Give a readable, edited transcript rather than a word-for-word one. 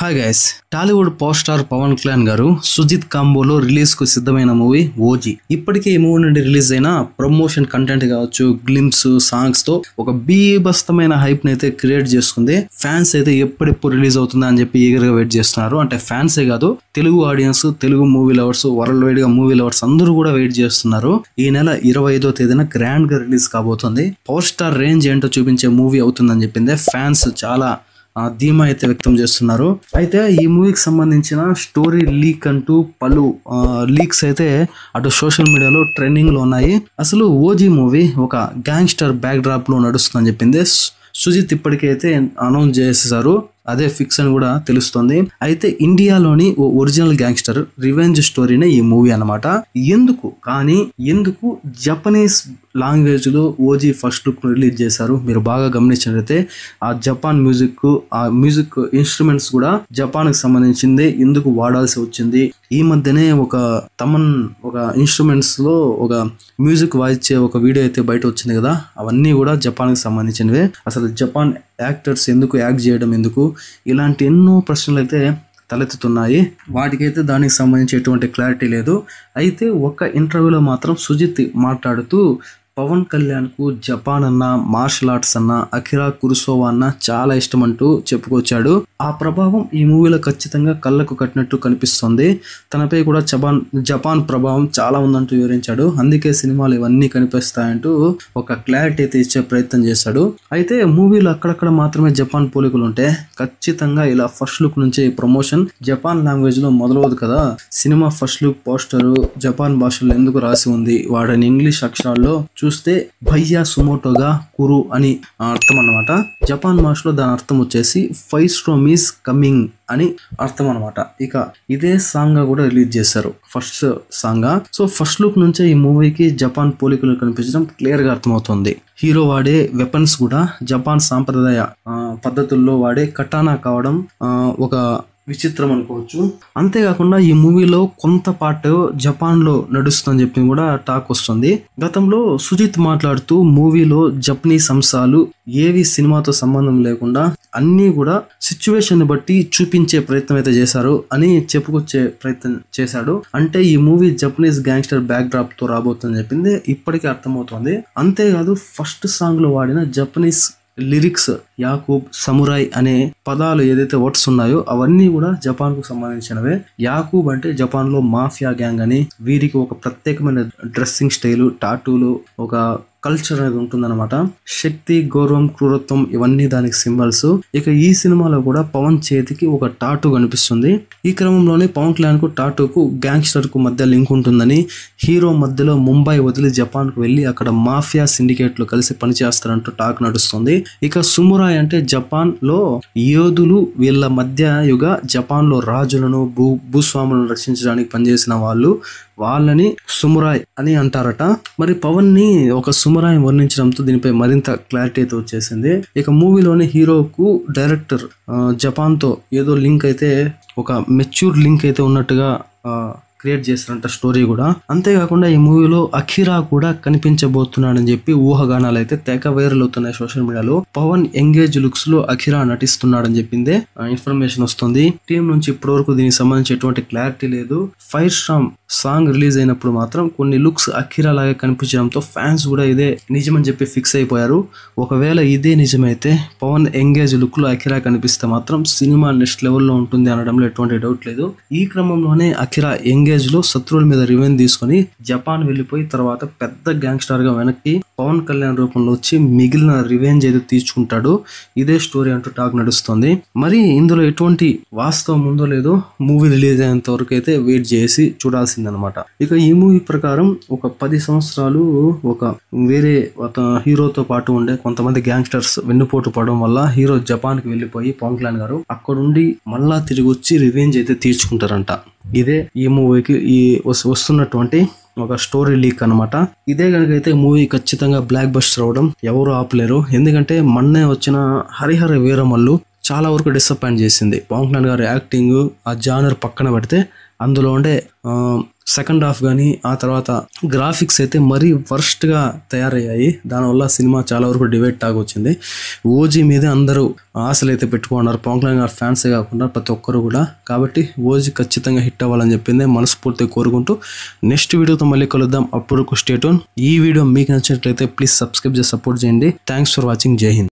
Hi guys, Tollywood power star Pawan Kalyan గారు Sujeeth కాంబోలో release కు సిద్ధమైన మూవీ ఓజీ. ఇప్పటికే ఈ మూవీ నుండి రిలీజ్ అయిన ప్రమోషన్ కంటెంట్ కావచ్చు, గ్లిమ్స్, సాంగ్స్ తో ఒక బీభత్సమైన హైప్ అయితే క్రియేట్ చేసుకుంది. ఫ్యాన్స్ అయితే ఎప్పుడెప్పుడు రిలీజ్ అవుతుందా అని చెప్పి ఈగర్ గా వెయిట్ చేస్తున్నారు. అంటే ఫ్యాన్సే కాదు, Telugu audience, Telugu movie lovers, world wide గా మూవీ లవర్స్ అందరూ కూడా వెయిట్ చేస్తున్నారు. ఈ నెల 25వ తేదీన గ్రాండ్ గా రిలీజ్ కాబోతుంది. పవర్ స్టార్ రేంజ్ ఏంటో చూపించే మూవీ అవుతుందని చెప్పింది. ఫ్యాన్స్ చాలా ధీమా అయితే వ్యక్తం చేస్తున్నారు. అయితే ఈ మూవీకి సంబంధించిన స్టోరీ లీక్ అంటూ పలు లీక్స్ అయితే అటు సోషల్ మీడియాలో ట్రెండింగ్ లో ఉన్నాయి. అసలు ఓజీ మూవీ ఒక గ్యాంగ్స్టర్ బ్యాక్ డ్రాప్ లో నడుస్తుందని చెప్పింది. సుజిత్ ఇప్పటికైతే అనౌన్స్ చేసేసారు, అదే ఫిక్స్ అని కూడా తెలుస్తుంది. అయితే ఇండియాలోని ఓ ఒరిజినల్ గ్యాంగ్స్టర్ రివెంజ్ స్టోరీనే ఈ మూవీ అన్నమాట. ఎందుకు జపనీస్ లాంగ్వేజ్ లో ఓజీ ఫస్ట్ లుక్ రిలీజ్ చేశారు. మీరు బాగా గమనించినట్లయితే ఆ జపాన్ మ్యూజిక్ ఇన్స్ట్రుమెంట్స్ కూడా జపాన్ కి సంబంధించింది. ఎందుకు వాడాల్సి వచ్చింది? ఈ మధ్యనే ఒక ఇన్స్ట్రుమెంట్స్ లో ఒక మ్యూజిక్ వాయించే ఒక వీడియో అయితే బయట వచ్చింది కదా, అవన్నీ కూడా జపాన్ కి సంబంధించినవే. అసలు జపాన్ యాక్టర్స్ ఎందుకు యాక్ట్ చేయడం ఎందుకు, ఇలాంటి ఎన్నో ప్రశ్నలు అయితే తలెత్తుతున్నాయి. వాటికైతే దానికి సంబంధించి ఎటువంటి క్లారిటీ లేదు. అయితే ఒక ఇంటర్వ్యూలో మాత్రం సుజిత్ మాట్లాడుతూ పవన్ కళ్యాణ్ కు జపాన్ అన్న, మార్షల్ ఆర్ట్స్ అన్న, అకిరా కురోసావా అన్న చాలా ఇష్టం అంటూ చెప్పుకొచ్చాడు. ఆ ప్రభావం ఈ మూవీలో ఖచ్చితంగా కళ్ళకు కట్టినట్టు కనిపిస్తుంది. తనపై కూడా జపాన్ ప్రభావం చాలా ఉందంటూ వివరించాడు. అందుకే సినిమాలు ఇవన్నీ కనిపిస్తాయంటూ ఒక క్లారిటీ అయితే ఇచ్చే ప్రయత్నం చేశాడు. అయితే మూవీలో అక్కడక్కడ మాత్రమే జపాన్ పోలికలు ఉంటే ఖచ్చితంగా ఇలా ఫస్ట్ లుక్ నుంచి ప్రమోషన్ జపాన్ లాంగ్వేజ్ లో మొదలవదు కదా. Cinema first look poster Japan భాషలో ఎందుకు రాసి ఉంది, వాడని ఇంగ్లీష్ అక్షరాల్లో చూస్తే భయ్యా సుమోటోగా కురు అని అర్థం అన్నమాట. జపాన్ భాషలో దాని అర్థం వచ్చేసి ఫైర్ స్టార్మ్ ఈస్ కమింగ్ అని అర్థం అనమాట. ఇక ఇదే సాంగ్ గా కూడా రిలీజ్ చేశారు, first song. So first look నుంచే ఈ మూవీకి జపాన్ పోలికలు కనిపించడం క్లియర్ గా అర్థమవుతుంది. హీరో వాడే వెపన్స్ కూడా జపాన్ సాంప్రదాయ పద్ధతుల్లో వాడే కటానా కావడం ఒక విచిత్రం అనుకోవచ్చు. అంతేకాకుండా ఈ మూవీలో కొంత పార్ట్ జపాన్ లో నడుస్తుందని చెప్పి కూడా టాక్ వస్తుంది. గతంలో సుజిత్ మాట్లాడుతూ మూవీలో జపనీస్ అంశాలు ఏవి సినిమాతో సంబంధం లేకుండా అన్ని కూడా సిచ్యువేషన్ బట్టి చూపించే ప్రయత్నం అయితే చేశారు అని చెప్పుకొచ్చే ప్రయత్నం చేశాడు. అంటే ఈ movie Japanese gangster back drop తో రాబోతుందని చెప్పింది ఇప్పటికే అర్థమవుతోంది. అంతేకాదు ఫస్ట్ సాంగ్ లో వాడిన జపనీస్ లిరిక్స్, యాకూబ్, సమురాయ్ అనే పదాలు ఏదైతే వర్డ్స్ ఉన్నాయో అవన్నీ కూడా జపాన్ కు సంబంధించినవే. యాకూబ్ అంటే జపాన్ లో మాఫియా గ్యాంగ్ అని, వీరికి ఒక ప్రత్యేకమైన డ్రెస్సింగ్ స్టైలు, టాటూలు, ఒక కల్చర్ అనేది ఉంటుందన్నమాట. శక్తి, గౌరవం, క్రూరత్వం ఇవన్నీ దానికి సింబల్స్. ఇక ఈ సినిమాలో కూడా పవన్ చేతికి ఒక టాటూ కనిపిస్తుంది. ఈ క్రమంలోనే పవన్ కళ్యాణ్ కు టాటూకు గ్యాంగ్స్టర్ కు మధ్య లింక్ ఉంటుందని, హీరో మధ్యలో ముంబై వదిలి జపాన్ కు వెళ్లి అక్కడ మాఫియా సిండికేట్ లో కలిసి పనిచేస్తారంటూ టాక్ నడుస్తుంది. ఇక సుమురాయ్ అంటే జపాన్ లో యోధులు, వీళ్ళ మధ్య యుగ జపాన్ లో రాజులను, భూస్వాములను రక్షించడానికి పనిచేసిన వాళ్ళని సుమురాయ్ అని అంటారట. మరి పవన్ ని ఒక సుమురాయ్ వర్ణించడంతో దీనిపై మరింత క్లారిటీ అయితే వచ్చేసింది. ఇక మూవీలోని హీరోకు డైరెక్టర్ జపాన్ తో ఏదో లింక్ అయితే, ఒక మెచ్యూర్ లింక్ అయితే ఉన్నట్టుగా క్రియేట్ చేస్తారంట స్టోరీ కూడా. అంతేకాకుండా ఈ మూవీలో అఖిరా కూడా కనిపించబోతున్నాడని చెప్పి ఊహాగానాలు అయితే తెగ వైరల్ అవుతున్నాయి సోషల్ మీడియాలో. పవన్ ఎంగేజ్ లుక్స్ లో అఖిరా నటిస్తున్నాడని చెప్పిందే ఇన్ఫర్మేషన్ వస్తుంది. టీం నుంచి ఇప్పటి వరకు దీనికి సంబంధించి ఎటువంటి క్లారిటీ లేదు. ఫైర్ స్టార్మ్ సాంగ్ రిలీజ్ అయినప్పుడు మాత్రం కొన్ని లుక్స్ అఖిరా లాగా కనిపించడంతో ఫ్యాన్స్ కూడా ఇదే నిజమని చెప్పి ఫిక్స్ అయిపోయారు. ఒకవేళ ఇదే నిజమైతే పవన్ ఎంగేజ్ లుక్ లో అఖిరా కనిపిస్తే మాత్రం సినిమా నెక్స్ట్ లెవెల్లో ఉంటుంది అనడంలో ఎటువంటి డౌట్ లేదు. ఈ క్రమంలోనే అఖిరా ఎంగేజ్ లో శత్రువుల మీద రివెంజ్ తీసుకుని జపాన్ వెళ్లిపోయి తర్వాత పెద్ద గ్యాంగ్స్టర్ గా వెనక్కి పవన్ కళ్యాణ్ రూపంలో వచ్చి మిగిలిన రివెంజ్ ఏదో తీర్చుకుంటాడు. ఇదే స్టోరీ అంటూ టాక్ నడుస్తుంది. మరి ఇందులో ఎటువంటి వాస్తవం ఉందో లేదో మూవీ రిలీజ్ అయ్యేంత వరకు అయితే వెయిట్ చేసి చూడాల్సిందనమాట. ఇక ఈ మూవీ ప్రకారం ఒక 10 సంవత్సరాలు ఒక వేరే హీరోతో పాటు ఉండే కొంతమంది గ్యాంగ్స్టర్స్ వెన్నుపోటు పడడం వల్ల హీరో జపాన్ కి వెళ్లిపోయి పవన్ కళ్యాణ్ గారు అక్కడుండి మళ్ళా తిరిగి వచ్చి రివెంజ్ అయితే తీర్చుకుంటారంట. ఇదే ఈ మూవీకి వస్తున్నటువంటి ఒక స్టోరీ లీక్ అనమాట. ఇదే కనుకైతే మూవీ ఖచ్చితంగా బ్లాక్ బస్టర్ అవడం ఎవరు ఆపలేరు. ఎందుకంటే మొన్నే వచ్చిన హరిహర వీరమల్లు చాలా వరకు డిసప్పాయింట్ చేసింది. పవన్ కళ్యాణ్ గారి యాక్టింగ్, ఆ జానర్ పక్కన పెడితే అందులో ఉండే సెకండ్ హాఫ్ కానీ ఆ తర్వాత గ్రాఫిక్స్ అయితే మరీ వర్స్ట్ గా తయారయ్యాయి. దానివల్ల సినిమా చాలా వరకు డివైడ్ టాక్ వచ్చింది. ఓజీ మీద అందరూ ఆశలు అయితే పెట్టుకున్నారు, పవన్ కళ్యాణ్ గారి ఫ్యాన్సే కాకుండా ప్రతి ఒక్కరు కూడా. కాబట్టి ఓజీ ఖచ్చితంగా హిట్ అవ్వాలని చెప్పింది మనస్ఫూర్తిగా కోరుకుంటూ నెక్స్ట్ వీడియోతో మళ్ళీ కలుద్దాం. అప్పుడు స్టే ట్యూన్. ఈ వీడియో మీకు నచ్చినట్లయితే ప్లీజ్ సబ్స్క్రైబ్ చేసి సపోర్ట్ చేయండి. Thanks for watching. జై హింద్.